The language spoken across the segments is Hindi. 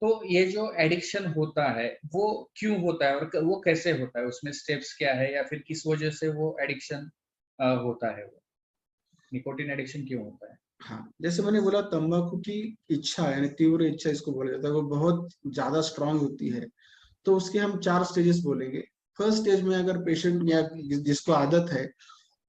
तो ये जो एडिक्शन होता है, वो क्यों होता है और वो कैसे होता है? उसमें स्टेप्स क्या है या फिर किस वजह से वो एडिक्शन होता है वो? निकोटिन एडिक्शन क्यों होता है? हाँ, जैसे मैंने बोला तंबाकू की इच्छा यानी तीव्र इच्छा इसको बोला जाता है, वो बहुत ज्यादा स्ट्रांग होती है। तो उसके हम 4 स्टेजेस बोलेंगे। फर्स्ट स्टेज में अगर पेशेंट या जिसको आदत है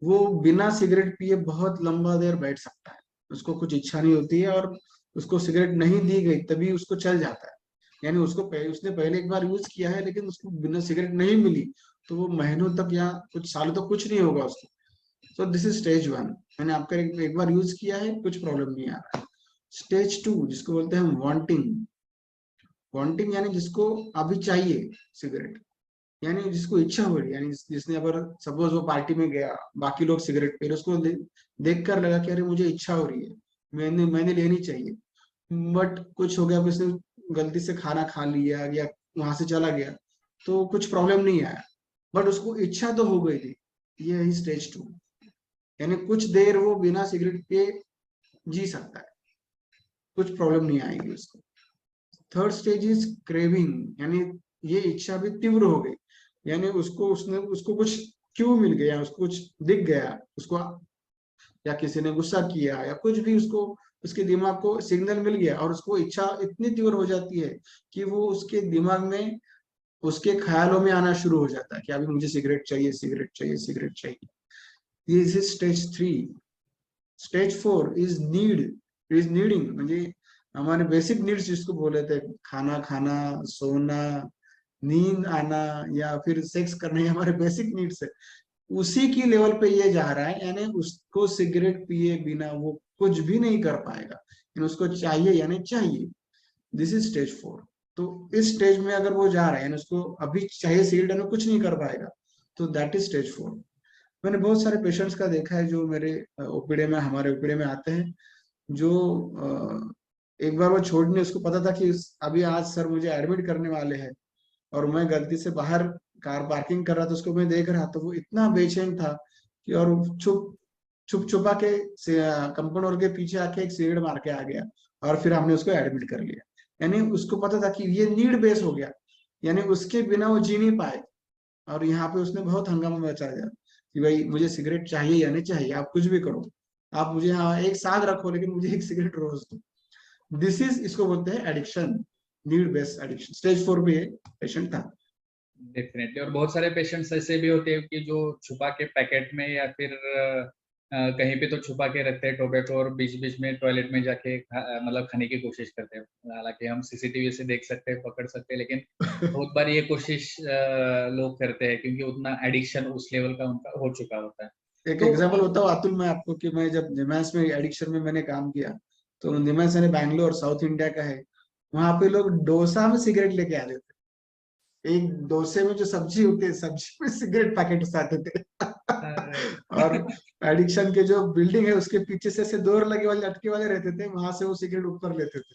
वो बिना सिगरेट पिए बहुत लंबा देर बैठ सकता है, उसको कुछ इच्छा नहीं होती है और उसको सिगरेट नहीं दी गई तभी उसको चल जाता है। यानी उसने पहले एक बार यूज किया है लेकिन उसको बिना सिगरेट नहीं मिली तो वो महीनों तक या कुछ सालों तक कुछ नहीं होगा उसको। So this is stage 1। मैंने आपका एक बार यूज किया है, कुछ प्रॉब्लम नहीं आ रहा है। स्टेज 2 जिसको बोलते हैं वांटिंग। वांटिंग यानी जिसको अभी चाहिए सिगरेट, यानी जिसको इच्छा हो रही है, यानी जिसने अगर सपोज वो पार्टी में गया, बाकी लोग सिगरेट पी रहे, उसको देख कर लगा कि अरे मुझे इच्छा हो रही है, मैंने मैंने लेनी चाहिए, बट कुछ हो गया, उसने गलती से खाना खा लिया या वहां से चला गया तो कुछ प्रॉब्लम नहीं आया, बट उसको इच्छा तो हो गई थी। ये है स्टेज 2, यानी कुछ देर वो बिना सिगरेट पिए जी सकता है, कुछ प्रॉब्लम नहीं आएगी उसको। थर्ड स्टेज इज क्रेविंग, यानी ये इच्छा भी तीव्र हो गई, यानी उसको कुछ क्यों मिल गया, उसको कुछ दिख गया उसको, या किसी ने गुस्सा किया या कुछ भी, उसको उसके दिमाग को सिग्नल मिल गया और उसको इच्छा इतनी तीव्र हो जाती है कि वो उसके दिमाग में उसके ख्यालों में आना शुरू हो जाता है कि अभी मुझे सिगरेट चाहिए, सिगरेट चाहिए, सिगरेट चाहिए। ये is stage 3। Stage 4 is needing, म्हणजे हमारे बेसिक नीड्स जिसको बोले थे, खाना खाना, सोना, नींद आना या फिर सेक्स करना, ये हमारे बेसिक नीड्स है। उसी की लेवल पे ये जा रहा है, यानी उसको सिगरेट पिए बिना वो कुछ भी नहीं कर पाएगा, यानी उसको चाहिए यानी चाहिए। This is stage 4। तो इस स्टेज में अगर वो जा रहा है यानी उसको अभी चाहिए सिगरेट और कुछ नहीं कर पाएगा, तो दैट इज स्टेज 4। मैंने बहुत सारे पेशेंट्स का देखा है जो मेरे ओपीडी में हमारे ओपीडी में आते हैं, जो एक बार वो छोड़ने, उसको पता था कि अभी आज सर मुझे एडमिट करने वाले हैं, और मैं गलती से बाहर कार पार्किंग कर रहा था, उसको मैं देख रहा, तो वो इतना बेचैन था कि, और छुप छुप छुपा के कंपाउंडर के पीछे आके एक सिगरेट मार के आ गया, और फिर हमने उसको एडमिट कर लिया। यानी उसको पता था कि ये नीड बेस हो गया, यानी उसके बिना वो जी नहीं पाए, और यहाँ पे उसने बहुत हंगामा मचा दिया कि भाई मुझे सिगरेट चाहिए या नहीं चाहिए, आप कुछ भी करो, आप मुझे यहाँ एक साथ रखो लेकिन मुझे एक सिगरेट रोज दो। दिस इज, इसको बोलते हैं addiction, need based addiction. Stage 4 पे पेशेंट था। डेफिनेटली। और बहुत सारे पेशेंट्स ऐसे भी होते हैं कि जो छुपा के पैकेट में या फिर कहीं पे तो छुपा के रखते हैं टोबैको, और बीच बीच में टॉयलेट में जाके मतलब खाने की कोशिश करते हैं। हालांकि हम सीसीटीवी से देख सकते हैं, पकड़ सकते हैं, लेकिन बहुत बार ये कोशिश लोग करते हैं क्योंकि उतना एडिक्शन उस लेवल का उनका हो चुका होता है। एक तो एग्जांपल होता है अतुल मैं आपको, कि मैं जब निमांस में एडिक्शन में मैंने काम किया, तो निमांस यानी बैंगलोर साउथ इंडिया का है, वहां पे लोग डोसा में सिगरेट लेके आते थे। एक डोसे में जो सब्जी होती है, सब्जी में सिगरेट पैकेट आते थे। अरे और एडिक्शन के जो बिल्डिंग है उसके पीछे से ऐसे डोर लगे वाले लटके वाले रहते थे, वहां से वो सिगरेट ऊपर लेते थे।